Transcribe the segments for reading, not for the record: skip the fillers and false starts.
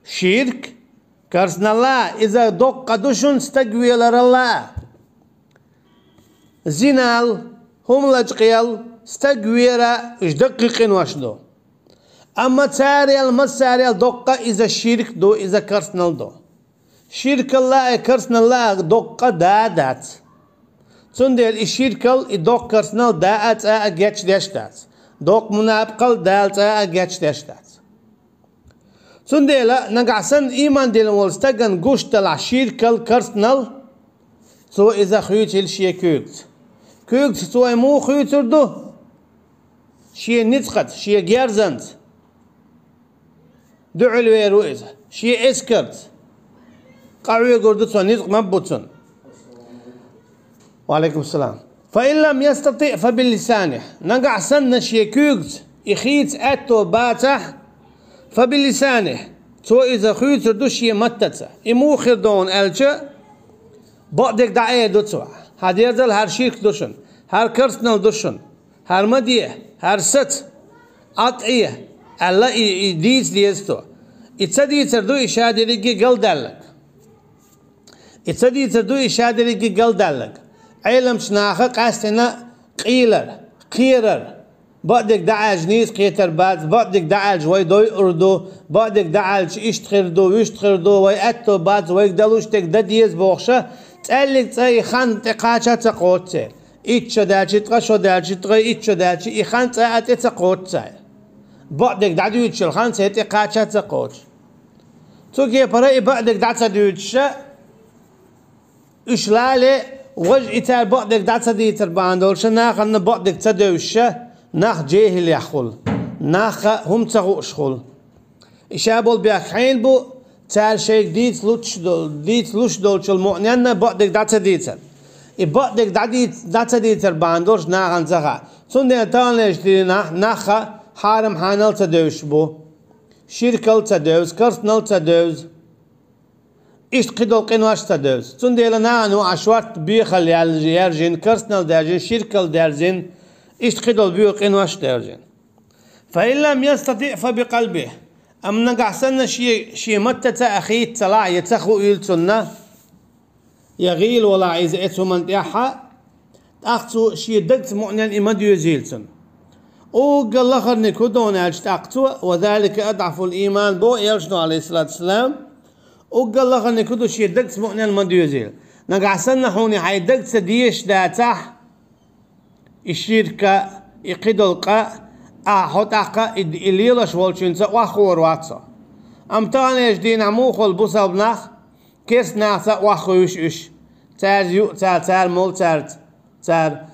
شرك كرسنا الله إذا دق دشن استقوي الله زينال هم لجقيل استقويرا اشدققين واشدو أما تاريال ما تاريال دق إذا شرك دو إذا كرسنا دو شرك الله كرسنا الله دق دادات تندل الشركل إدق كرسنا دادات أجتش دشتات دق منابقل دالت أجتش دشتات تندل نقعسن إيمان دل والستجن قش تلع شركل كرسنا سو إذا خيوت الشيء كوكت سو مو خيوتردو شيء نتقت شيء جيرزنت دعل ويروز شيء اسكرت قاوية قردتون نزق مبوتون وعليكم السلام فإن لم يستطيع فباللسانه نقع سنة شيكوكت إخيت أتو باتح فباللسانه تو إذا خيوت ردوشي متتا إمو خردون ألجا بعدك دعاية دوتوا هاد يرزل هر شيرك دوشن هر كرسنال دوشن هر مدية هر ست قطعية الله يديس ديستو إتصدي تردو إشادة رجي قل دالك إتصدي تردو إشادة رجي قل دالك علم شناخة قاستنا قيرر بعدك دعاج نيس قيتر باز بعدك دعاج وي دوي أردو بعدك دعاج إشتخردو ويشتخردو وي أتو باز وي دلوش تك دديز بوخشة تقلق تقاي خان تقاشة تقوتي إتشا داچي تقاشو داچي تقاي إتشا داچي إخان تقاات تقوتي بعدك دعدو يتشل خان سيتي قاشة تقوت توكي برأي بعدك دعتا دوتشا إشلالي وجه إتار بعدك دعتا دي تربان دولشا ناخ أن بعدك تدوشا ناخ جاهل يخول ناخ هم تغوش خول إشابول بيخين بو تار شيك ديت لوش دولشل مؤنينا بعدك دعتا ديتر بعدك دعتا دي تربان دولش ناخ انزغا سندي تانيش دي ناخ حارم حانل تدوش بو شركل تدوز كرسنل تدوز إيش قدول قنواش تدوز تندي لنا أنو عشوات بيخل يرجين كرسنل درجين شركل درجين إيش قدول بيو قنواش درجين فإن لم يستطيع فبقلبه أم نقع سنة شي متى أخي تلاع يتخو يلتنا يغيل ولا عايز إتو من تيحا أختو شي دقت مؤنن إمد يزيلتن وقال لخر نكودون أجتاقتو وذلك أضعف الإيمان بو يرشدو عليه الصلاة والسلام وقال لخر نكودو شي دقت مؤنن مد يزيل نقع سنة حوني حي دقت ديش داتح الشركة يقيدو القا أحط أقا إليلش والشنسا وخور واتسا أمتان يجدين عموخ البوسا بناخ كيس ناخسا وخوش إش تار مول تار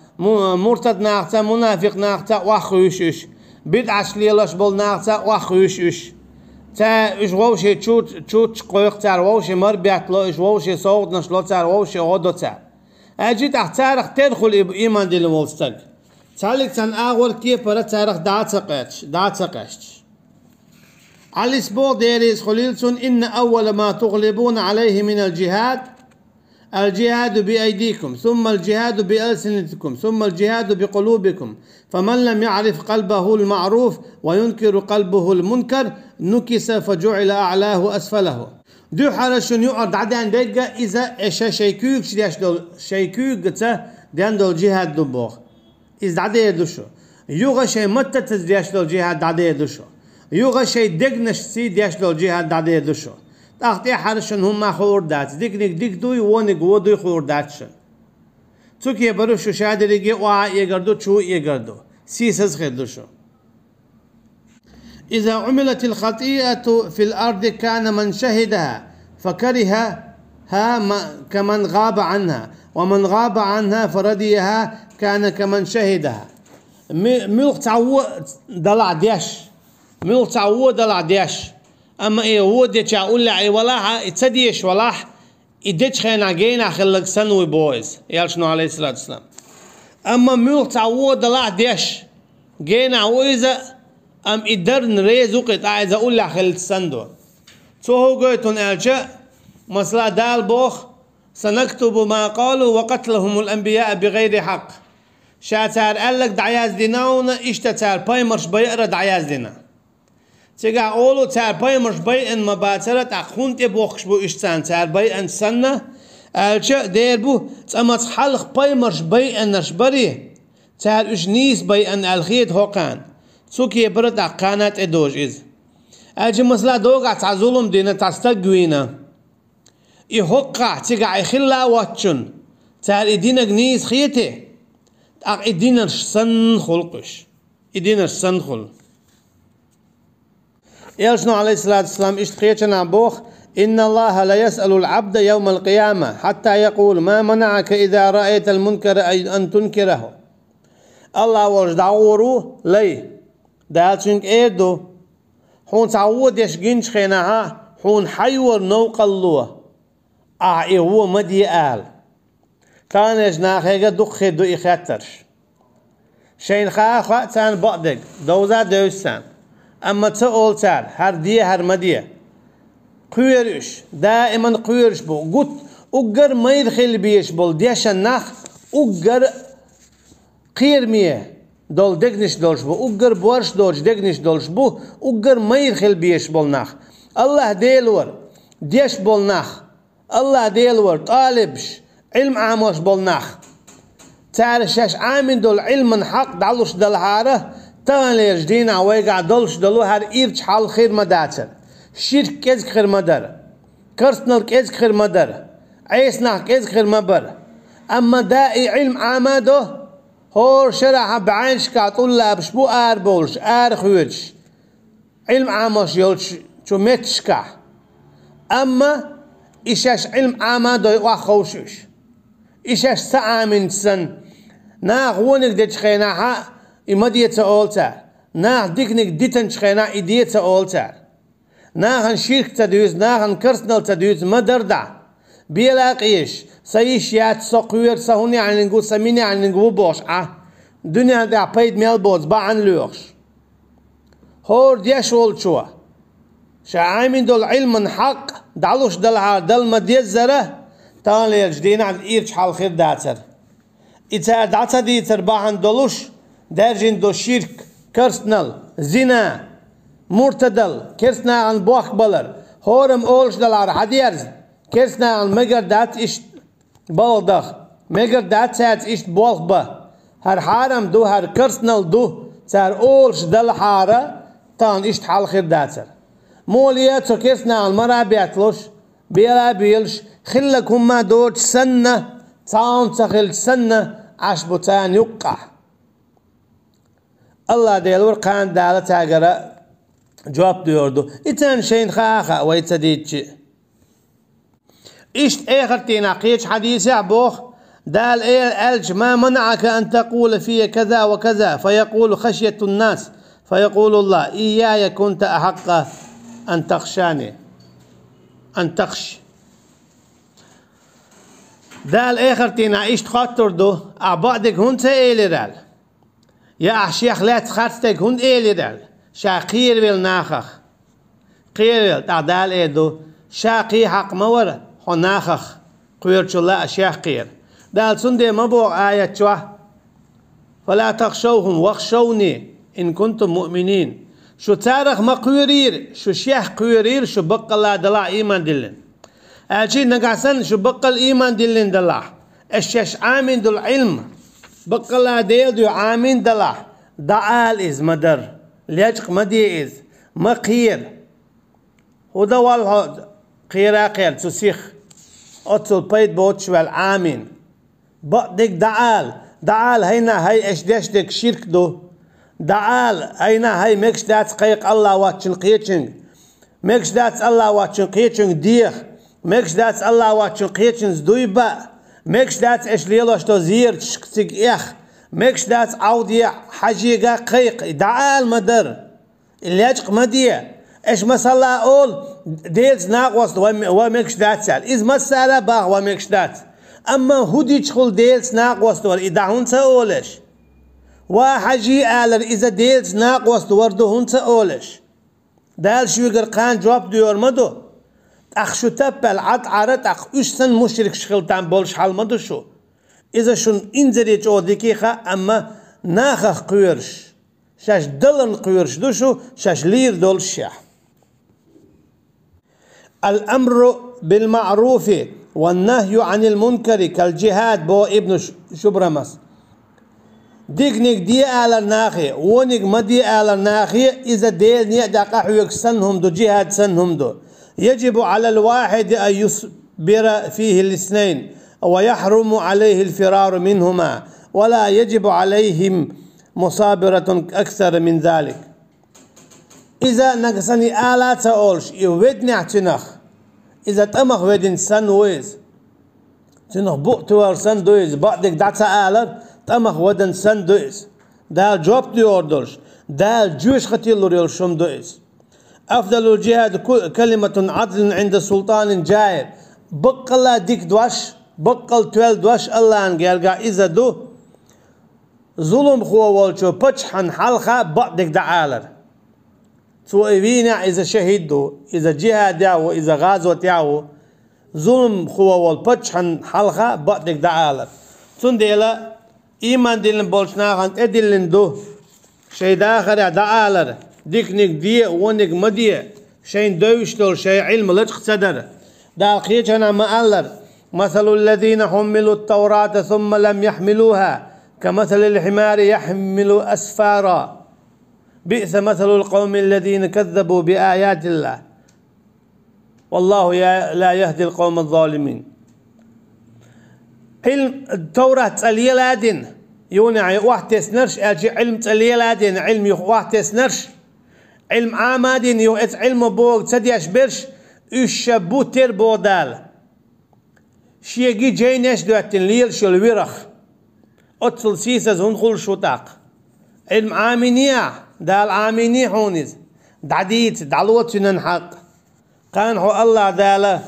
مرتد ناختا منافق ناختا وخوش إش بدعش ليلش بول ناختا وخوش إش تا إش ووشي تشوت قويق تار ووشي مربيات لو إش ووشي صوت نشلو تار ووشي غدو تار أجيت أحتارخ تدخل إيمان دي الموستق تالك تن أغول كي برا تارخ داتقش على الأسبوع ديريس خليلتون إن أول ما تغلبون عليه من الجهاد بأيديكم ثم الجهاد بألسنتكم ثم الجهاد بقلوبكم فمن لم يعرف قلبه المعروف وينكر قلبه المنكر نكس فجعل أعلاه أسفله دو حرشون يقعد عدان دقة إذا إشا شيكوك شيكوك دان دول جهاد دبوخ إذا عدي يدوشو يوغا شي متى تزدياش دول جهاد عدي يدوشو يوغا شي دقنش سي دياش دول جهاد عدي يدوشو تاختي حرشون هم خور دات ديك دوي ونق ودوي خور داتشن توكي بروشو شاد ريجي وعا يقردو تشو يقردو سيسز خدوشو إذا عملت الخطيئة في الأرض كان من شهدها فكرهها كمن غاب عنها ومن غاب عنها فرديها كان كمن شهدها ملق تعوى دلع ديش أما إيه هو ديش أقول لعي ولاها اتسديش ولاح إديش خينا جينا خلق سنوي بويز يالشنو عليه الصلاة والسلام أما ملق تعوى دلع ديش جينا وإذا أم إدرن ريزوقت عايز أقول لها خلق سندو هو قويتون ألجأ مثلا دال بوخ سنكتب ما قالوا وقتلهم الأنبياء بغير حق شاتار قال لك دعياز ديناونا اشتتار باي مرش بيقرا دعياز دينا تيجا أولو تار باي مش باي إن مباترة تأخون تبوخش بو إشتان تار باي إن سنة ألشا دير بو تأمت حلق باي مش باي إن نشبري تار إش نيس باي إن الخيط هوقان تسوكي برد أقانات إدوج إز أجي مثلا دوغا تعزولهم دينا تستقوينا يهوقع تيجا يخلا واتشن تار إدينا جنيس خيتي أق إدينا سن خلقش إدينا سن خل يلشنو عليه الصلاة والسلام إشتقيتنا بوخ إن الله لا يسأل العبد يوم القيامة حتى يقول ما منعك إذا رأيت المنكر أن تنكره الله ورج دعورو لي دالشنك إيردو حون تعود يشجنش خيناها حون حيور نوق الله هو مدي آل كان يجناخيغا دخي دو إخاترش شين خاخا تان بقدق دوزا دوستان أما تقول تال هر ديه هر مديه قيرش دائما قيرش بو قط أجر ما يدخل بيش بول ديش النخ أجر قير ميه دول دقنش دولش بو أجر بورش دولش دقنش دولش بو أجر ما يدخل بيش بول نخ الله ديلور ديش بول نخ الله ديلور طالبش علم عاموش بول نخ تعرشش عامن دول علم حق دالوش دالهاره تان ليجدين عويقع دولش دلو هر إيرج حال خير مداتر شرك كيزك خير مدر كرسنال كيزك خير مدر عيسنا كيزك خير مبر أما دائي علم عامادو هور شرح بعينش كاطول لابش بو آر بولش آر خويرش علم عاموش يولش شو متشكا أما إشاش علم عامادو يواخوشش إشاش سعامن سن ناغونك ديش خيناها إمدية تقولتار ناغ ديكنك ديتن شخينا إدية تقولتار ناغن شرك تدويز ناغن كرسنال تدويز مدردع بيلاقيش سيش يات سقوير سهوني عن نقو سميني عن نقو بوش دنيا دا بيد ميل بوز با عن لوغش هور ديش ولشوا شعامين دول علم حق دعلوش دلها دل مديز زره تان ليجدين عن إيرش حال خير داتر إتا داتا دي ترباعن دولوش درجين دو شرك كرسنال زنا مرتدل كرسنا عن بوخ بلر هورم اولش دلار حديرز كرسنا عن مگر دات اشت بالدخ مگر دات سات اشت بوخ با هر حارم دو هر كرسنال دو سار اولش دل حارة تان اشت حال خير داتر مولياتو كرسنا عن مرا بيتلوش بيلا بيلش خلك هما دوش سنة تان تخل سنة عشبو تان يقع Allah deyilur kan dağlı tağıra cevap diyordu. İten şeyin xaxa ve iteditçi. İşt eğertin aqiyç hadisi abuh dal elç ma mena'aka en tequl fiye kaza ve kaza feyekulu khashyetun nas feyekulu Allah iyaya kunta ahaqqa en takhshani en takhsh dal eğertin işt khatturdu abadek hunta eğliral يا شيخ لا تخرجتك هون إيه دال شاقير بالناخخ قير تعدال إيدو شاقي حق مور هناخخ قير شلا أشياء قير دال سندي مبوع آية شوه فلا تخشوهم واخشوني إن كنتم مؤمنين شو تارخ ما قيرير شو شيخ قيرير شو بقى الله دلا إيمان دلن أجي نقاسن شو بقى الإيمان دلن دلا الشيش آمن دل علم بقى الله ديل دو عامين دلا دعال إز مدر ليجق مدي إز مقير هدا والهود قيرا قير تسيخ أطل بيت بوتشوال عامين بقدك دعال هينا هاي اشدش دك شرك دو دعال هينا هاي مكش دات قيق الله واتشن قيتشن مكش دات الله واتشن قيتشن ديخ مكش دات الله واتشن قيتشن زدويبا مكش دات اش ليلوش تو زير تشكتك اخ مكش دات عودي حجيقا قيق دعال مدر اللي يجق مدية اش مسلا اول ديلز ناقوست ومكش دات سال از مسلا باغ ومكش دات اما هودي تشخل ديلز ناقوست ور ادعون تاولش وحجي آلر اذا ديلز ناقوست وردو هون تاولش دال شو قرقان جواب ديور مدو أخشو تبل عد عرت أخ أشسن مشرك شغلتان بولش حالمدو شو إذا شون إنزري جو ديكيخا أما ناخخ قيرش شاش دلن قيرش دوشو شاش لير دول الشيح. الأمر بالمعروف والنهي عن المنكر كالجهاد بو ابن شبرمس. ديكنيك دي على الناخي ونيك ما دي على الناخي إذا ديل نيدا قحوك سنهم دو جهاد سنهم دو. يجب على الواحد أن يصبر فيه الاثنين ويحرم عليه الفرار منهما، ولا يجب عليهم مصابرة أكثر من ذلك. إذا نقصني آلات أولش يودني اعتناخ إذا تمخ ودن سن ويز تنخ بوقتوار سن دويز بعدك دعتا آلات تمخ ودن سن دويز دال جواب ديوردولش دال جوش خطيلور يلشم دويز. أفضل الجهاد كلمة عدل عند سلطان جائر. بقلا ديك دوش بقل توال دوش الله انجلقا إذا دو ظلم خو والشو بچحن حلقة بعدك دعالر تو ايوينا إذا شهيد دو إذا جهاد ياو إذا غازوة ياو ظلم خو والبچحن حلقة بعدك دعالر تون ديلا إيمان ديلن بولشناخان تدلن دو شي داخل دعالر ديكنيك دي ونيك مدي شين دوشتول شي علم لجق صدر داقيتنا مألر. مثل الذين حملوا التوراة ثم لم يحملوها كمثل الحمار يحمل أسفارا بئس مثل القوم الذين كذبوا بآيات الله والله لا يهدي القوم الظالمين. علم التوراة تسأليلادين يونع واحد تسنرش أجي علم تسأليلادين علم واحد تسنرش علم عامادين يوئت علم بوغ تسديش برش يشبو تربو دال شيجي جينيش دواتن ليل شو الورخ أتصل سيسز هنخل شوتاق علم عامينيا دال عاميني حونيز دعديت دعلوت ننحق كان هو الله داله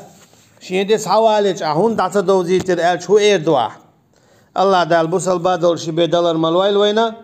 شيدس حوالج هون دعت دوزيتر شو اير دوا الله دال بوصل بادول شي بيدلر مالويل وينا